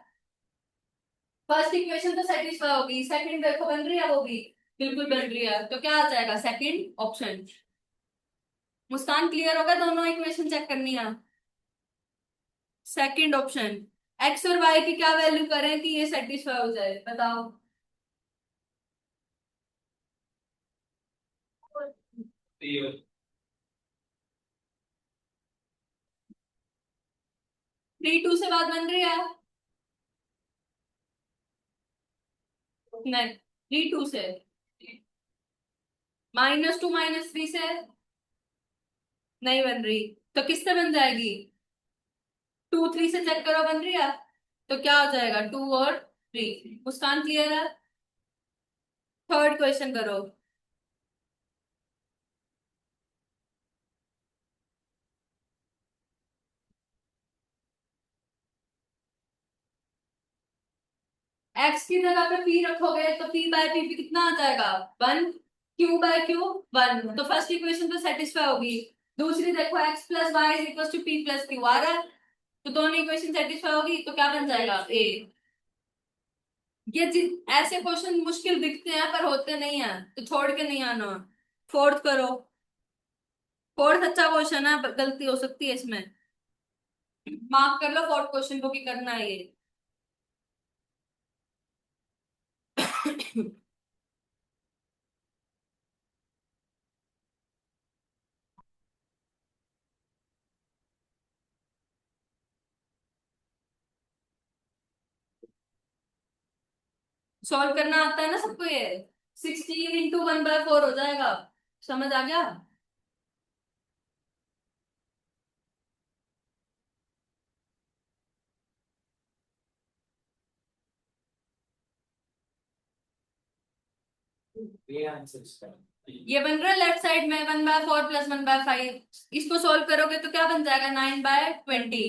Speaker 1: फर्स्ट इक्वेशन तो सेटिस्फाई होगी, सेकंड देखो बन रही है, वो भी बिल्कुल बन रही है, तो क्या आ जाएगा सेकंड ऑप्शन। मुस्कान क्लियर होगा? दोनों इक्वेशन चेक करनी है। Second option. एक्स और वाई की क्या वैल्यू करें कि ये सेटिस्फाई हो जाए, बताओ। 3 2 से बात बन रही है? नहीं, 3 2 से। -2 -3 से नहीं बन रही, तो किससे बन जाएगी 2 3 से चेक करो बन रही है। तो क्या हो जाएगा 2 और 3। मुस्कान क्लियर है? थर्ड क्वेश्चन करो। एक्स की जगह पे पी रखोगे तो p/p कितना आ जाएगा 1। q/q 1, तो फर्स्ट इक्वेशन तो सेटिस्फाई होगी। दूसरी देखो x plus y is equal to p plus q आ रहा है, तो दोनों इक्वेशन सेटिस्फाई होगी, तो क्या बन जाएगा ए। ऐसे क्वेश्चन मुश्किल दिखते हैं पर होते नहीं है, तो छोड़ के नहीं आना। फोर्थ करो। फोर्थ अच्छा क्वेश्चन है, गलती हो सकती है इसमें। मार्क कर लो फोर्थ क्वेश्चन को भी करना है ये। सॉल्व करना आता है ना सबको ये। 16 × 1/4 हो जाएगा। समझ आ गया।
Speaker 2: ये आंसर इसका।
Speaker 1: ये बन रहा है लेफ्ट साइड में 1/4 + 1/5। इसको सॉल्व करोगे तो क्या बन जाएगा 9/20।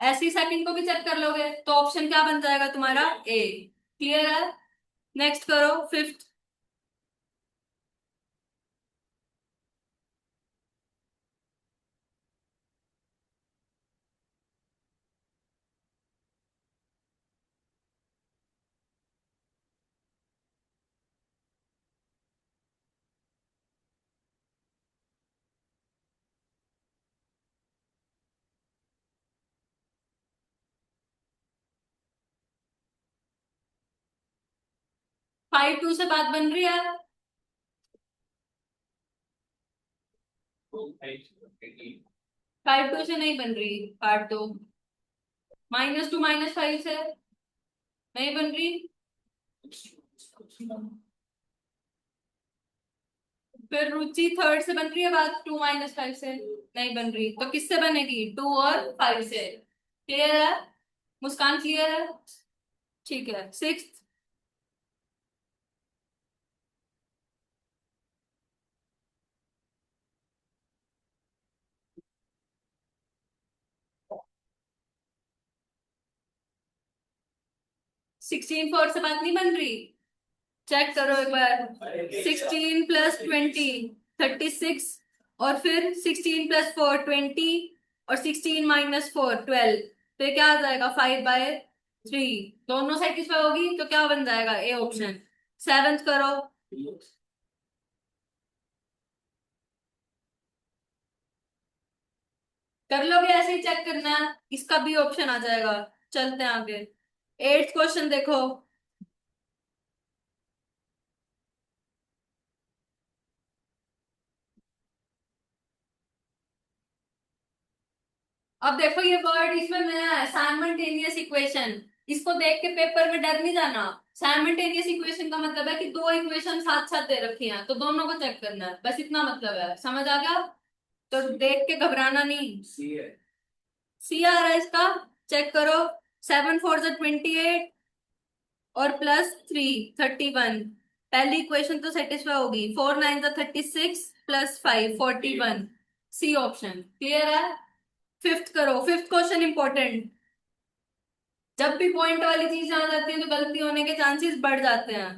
Speaker 1: ऐसे ही सेकंड को भी चेक कर लोगे तो ऑप्शन क्या बन जाएगा तुम्हारा ए। क्लियर है। नेक्स्ट करो फिफ्थ। 5/2 से बात बन रही है। 5/2 से नहीं बन रही। पार्ट 2 -2 -5 से नहीं बन रही। फिर रुचि थर्ड से बन रही है बात 2 -5 से नहीं बन रही तो किससे बनेगी 2 और 5 से। क्लियर है। मुस्कान क्लियर है। ठीक है सिक्स। 16/4 से बात नहीं बन रही। चेक करो एक बार। 16 + 20 36। और फिर 16 + 4 20। और 16 - 4 12। तो ये क्या आ जाएगा 5/3। दोनों सेटिस्फाई होगी तो क्या बन जाएगा ए ऑप्शन। सेवेंथ करो। कर लोगे ऐसे ही चेक करना है। इसका बी ऑप्शन आ जाएगा। चलते हैं आगे। एट्थ क्वेश्चन देखो। अब देखो ये वर्ड इसमें नया है साइमल्टेनियस इक्वेशन। इसको देख के पेपर में डर नहीं जाना। साइमल्टेनियस इक्वेशन का मतलब है कि दो इक्वेशन साथ साथ दे रखी हैं तो दोनों को चेक करना है बस इतना मतलब है। समझ आ गया। तो देख के घबराना नहीं।
Speaker 2: सी है।
Speaker 1: सी आ रहा है इसका। चेक करो। 7 4 = 28। और +3 = 31। पहली इक्वेशन तो सेटिस्फाई होगी। 4 9 = 36 +5 41। सी ऑप्शन क्लियर है। फिफ्थ करो। Fifth question important. जब भी पॉइंट वाली चीज आ जाती है तो गलती होने के चांसेस बढ़ जाते हैं।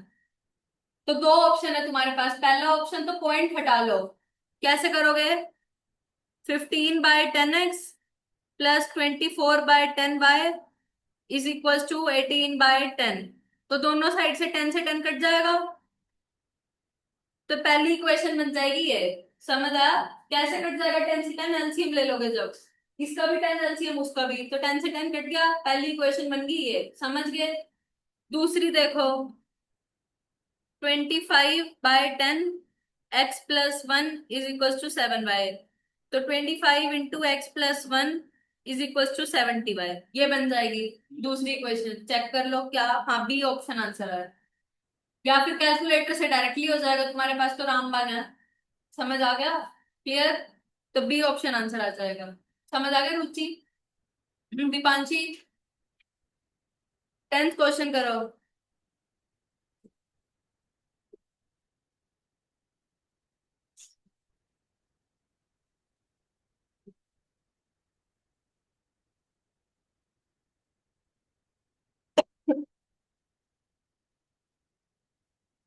Speaker 1: तो दो ऑप्शन है तुम्हारे पास। पहला ऑप्शन तो पॉइंट हटा लो। कैसे करोगे। 15/10x +24/10y = 18/10। तो दोनों साइड से 10 से 10 कट जाएगा। तो पहली इक्वेशन बन जाएगी ये। समझ आया। कैसे कट जाएगा 10 से 10 एलसीएम ले लोगे जब। इसका भी 10 एलसीएम उसका भी तो 10 से 10 कट गया पहली इक्वेशन बन गई ये। समझ गए। दूसरी देखो। 25/10 x + 1 तो 25 × x + 1 ये बन जाएगी दूसरी इक्वेशन। चेक कर लो क्या हाँ बी ऑप्शन आंसर है। या फिर कैलकुलेटर से डायरेक्टली हो जाएगा तुम्हारे पास तो रामबान है। समझ आ गया। क्लियर। तो बी ऑप्शन आंसर आ जाएगा। समझ आ गया रुचि। दीपांशी। 10th क्वेश्चन करो।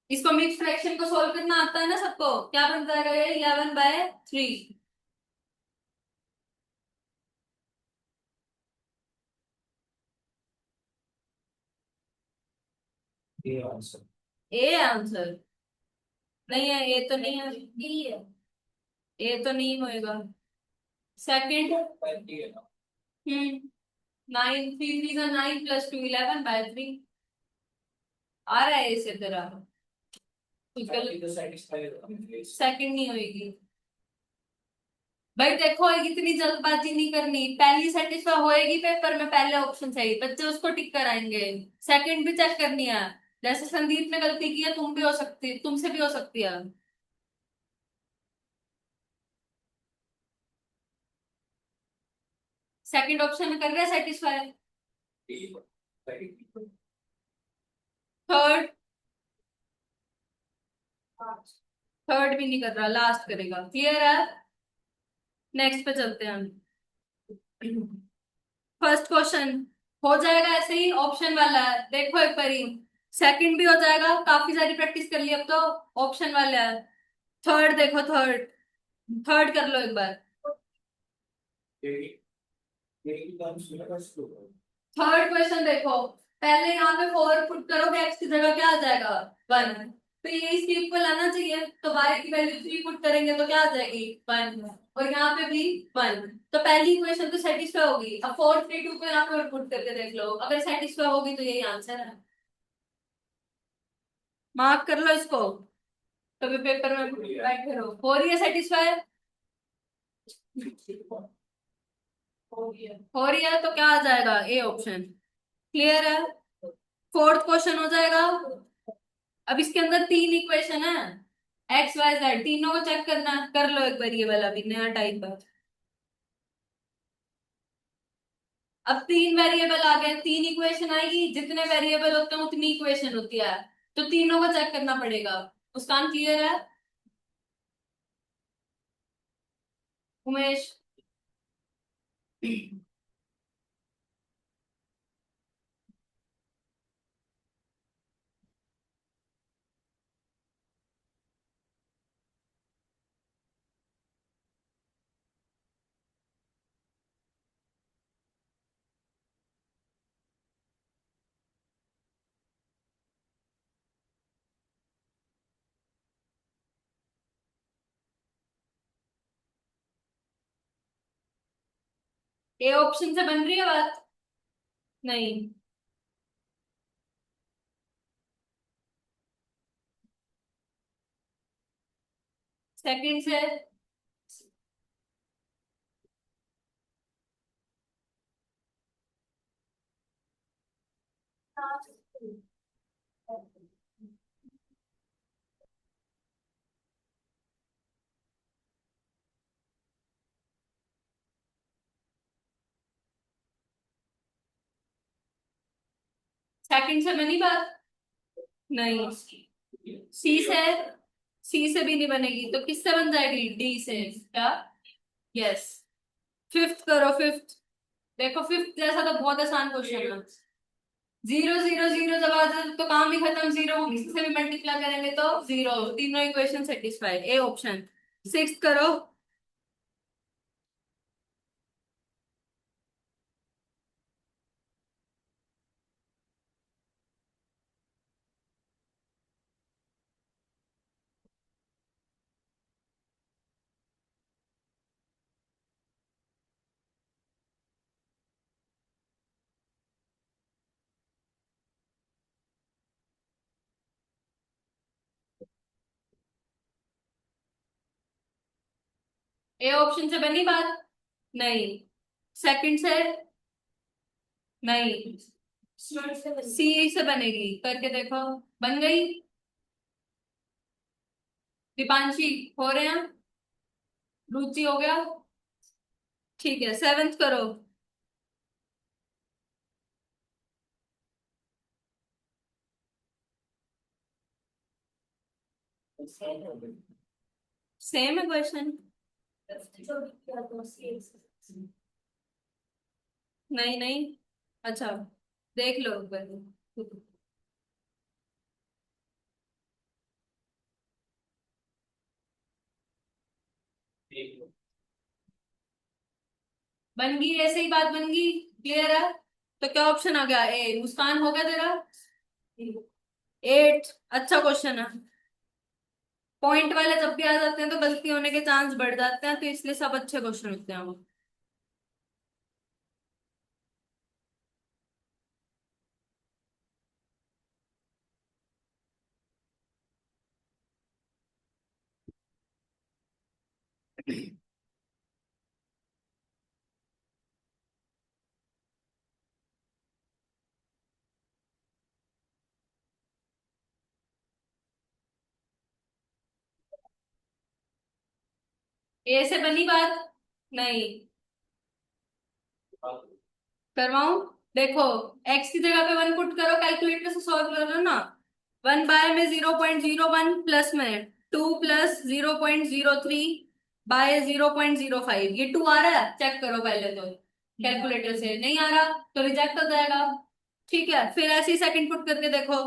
Speaker 1: इसको मिक्स फ्रैक्शन को सोल्व करना आता है ना सबको। क्या बन जाएगा ये 11/3।
Speaker 2: ये आंसर।
Speaker 1: A answer. नहीं है ये तो नहीं है बी है। ये तो नहीं होएगा। सेकंड।
Speaker 2: ये है ना।
Speaker 1: हम्म। 9 3 3 का 9 प्लस 2 11 बाय 3 आ रहा है इसे तेरा कुछ
Speaker 2: Thirty
Speaker 1: गलत
Speaker 2: to satisfy the
Speaker 1: सेकंड नहीं होगी भाई देखो इतनी जल्दबाजी नहीं करनी पहली सेटिस्फाई होएगी पेपर में पहले ऑप्शन सही बच्चे उसको टिक कराएंगे सेकंड भी चेक करनी है जैसे संदीप ने गलती की है तुम भी हो सकती तुमसे भी हो सकती है सेकंड ऑप्शन कर रहे हैं सेटिस्फाई थर्ड थर्ड भी नहीं कर रहा लास्ट करेगा क्लियर है नेक्स्ट पे चलते हैं हम फर्स्ट क्वेश्चन हो जाएगा ऐसे ही ऑप्शन वाला है देखो एक बारी सेकंड भी हो जाएगा काफी सारी प्रैक्टिस कर ली अब तो ऑप्शन वाला है थर्ड देखो थर्ड थर्ड कर लो एक बार थर्ड क्वेश्चन देखो पहले यहाँ पे फोर पुट करोगे एक्स की जगह क्या आ जाएगा वन तो ये इसके इक्वल आना चाहिए तो y की वैल्यू 3 पुट करेंगे तो क्या आ जाएगी वन और यहाँ पे भी वन तो पहली इक्वेशन तो सेटिस्फाई होगी अब 4 3 2 को यहाँ पे पुट करके देख लो अगर सेटिस्फाई होगी तो यही आंसर है मार्क कर लो इसको कभी पेपर में बैठे रहो हो रही है सेटिस्फाई हो रही है तो क्या आ जाएगा ए ऑप्शन क्लियर है फोर्थ क्वेश्चन हो जाएगा अब इसके अंदर तीन इक्वेशन है एक्स वाई जेड तीनों को चेक करना कर लो एक बार ये वाला भी नया टाइप है अब तीन वेरिएबल आ गए तीन इक्वेशन आएगी जितने वेरिएबल होते हैं उतनी इक्वेशन होती है तो तीनों को चेक करना पड़ेगा मुस्कान क्लियर है उमेश ए ऑप्शन से बन रही है बात नहीं सेकंड से सेकंड से बनी बात नहीं सी से भी नहीं बनेगी तो किससे बन जाएगी डी से क्या यस फिफ्थ करो फिफ्थ देखो फिफ्थ जैसा तो बहुत आसान क्वेश्चन है 0 0 0 जब आ जाए तो काम ही खत्म जीरो को किसी से भी मल्टीप्लाई करेंगे तो जीरो तीनों equation satisfy A option six करो ए ऑप्शन से बनी बात नहीं सेकंड से नहीं सी से बनेगी करके देखो बन गई दीपांशी हो रहे हैं रुचि हो गया ठीक है सेवेंथ करो सेम है क्वेश्चन नहीं नहीं अच्छा देख लो एक बार बन गई ऐसे ही बात बन गई क्लियर है तो क्या ऑप्शन आ गया ए मुस्कान हो गया तेरा एट अच्छा क्वेश्चन है पॉइंट वाले जब भी आ जाते हैं तो गलती होने के चांस बढ़ जाते हैं तो इसलिए सब अच्छे क्वेश्चन होते हैं वो ए से बनी बात? नहीं। करवाऊं? देखो, एक्स की जगह पे 1 पुट करो, कैलकुलेटर से सॉल्व करो ना। 1 बाय में 0.01 प्लस में 2 प्लस 0.03 बाय 0.05, ये 2 आ रहा है, चेक करो पहले तो। कैलकुलेटर से नहीं आ रहा तो रिजेक्ट हो जाएगा। ठीक है, फिर ऐसे ही सेकंड पुट करके देखो।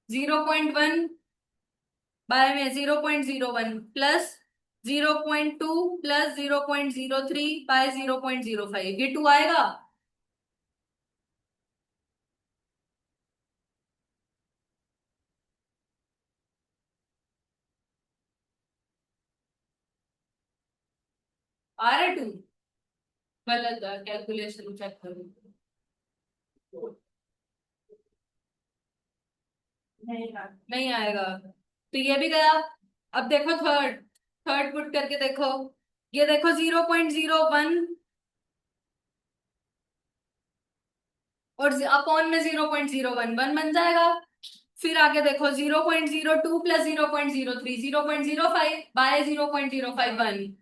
Speaker 1: 0.1 बाय में 0.01 प्लस 0.2 प्लस 0.03 बाय 0.05, ये 2 आएगा। आ रहा 2? गलत है, कैलकुलेशन चेक करो। नहीं आएगा, तो ये भी गया। अब देखो थर्ड, थर्ड पुट करके देखो। ये देखो 0.01 और अपॉन में 0.01, 1 बन जाएगा। फिर आगे देखो 0.02 प्लस 0.03, 0.05 बाय 0.05, 1।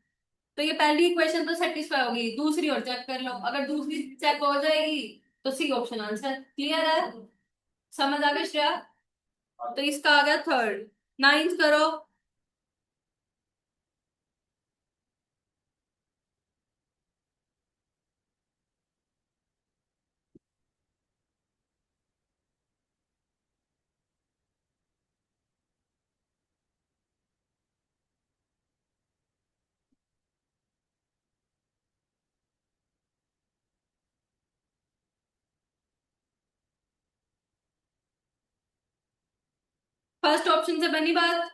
Speaker 1: तो ये पहली इक्वेशन तो सेटिस्फाई होगी, दूसरी और चेक कर लो, अगर दूसरी चेक हो जाएगी तो सी ऑप्शन आंसर। क्लियर है? समझ आ गया श्रेया? तो इसका आ गया थर्ड। नाइन्थ करो। फर्स्ट ऑप्शन से बनी बात?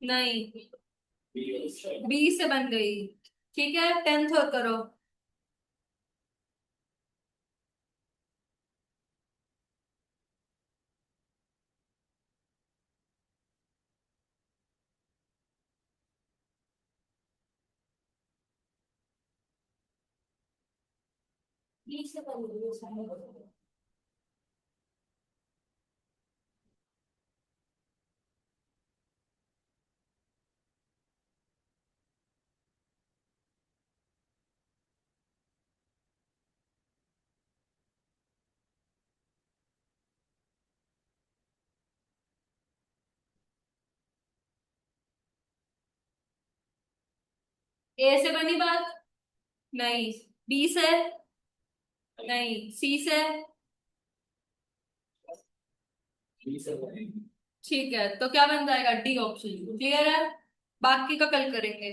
Speaker 1: नहीं, बी से बन गई। ठीक है, टेंथ और करो। बी से बन गई। ए से बनी बात? नहीं। बी से? नहीं। सी से? ठीक है, तो क्या बन जाएगा? D option. क्लियर है? बाकी का कल करेंगे।